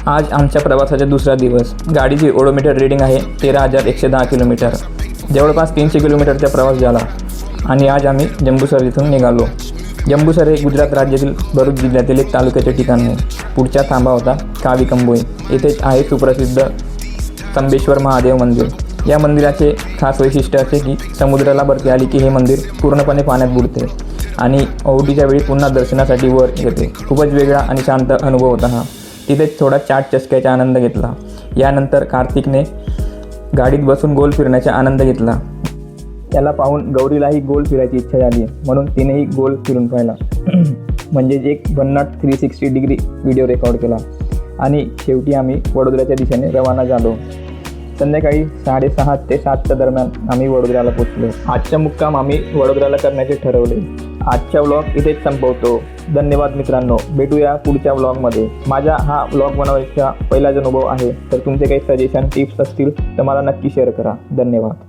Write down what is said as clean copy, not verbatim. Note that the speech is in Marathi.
आज आमच्या प्रवासाचा दुसरा दिवस. गाडीची ओडोमीटर रीडिंग आहे 13,110 किलोमीटर. जवळपास 300 किलोमीटरचा प्रवास झाला आणि आज आम्ही जंबूसर इथून निघालो. जंबूसर हे गुजरात राज्यातील भरूच जिल्ह्यातील एक तालुक्याचे ठिकाण आहे. पुढचा थांबा होता कावी कंबोई. येथेच आहे सुप्रसिद्ध संबेश्वर महादेव मंदिर. या मंदिराचे खास वैशिष्ट्य असे की समुद्राला भरती आली की हे मंदिर पूर्णपणे पाण्यात बुडते आणि ओहोटीच्या वेळी पुन्हा दर्शनासाठी वर येते. खूपच वेगळा आणि शांत अनुभव होता हा. तिथेच थोडा चाट चसक्याचा आनंद घेतला. यानंतर कार्तिकने गाडीत बसून गोल फिरण्याचा आनंद घेतला. त्याला पाहून गौरीलाही गोल फिरायची इच्छा झाली म्हणून तिनेही गोल फिरून पाहिला. म्हणजेच एक भन्नाट 360 डिग्री व्हिडिओ रेकॉर्ड केला आणि शेवटी आम्ही वडोदऱ्याच्या दिशेने रवाना झालो. संध्याकाळी 6:30 ते 7च्या दरम्यान आम्ही वडोदऱ्याला पोचलो. आजचा मुक्काम आम्ही वडोदऱ्याला करण्याचे ठरवले. आजचा व्लॉग इथेच संपवतो. धन्यवाद मित्रांनो. भेटूया पुढच्या व्लॉगमध्ये. माझा हा व्लॉग बनवायचा पहिलाच अनुभव आहे, तर तुमचे काही सजेशन टिप्स असतील तर मला नक्की शेअर करा. धन्यवाद.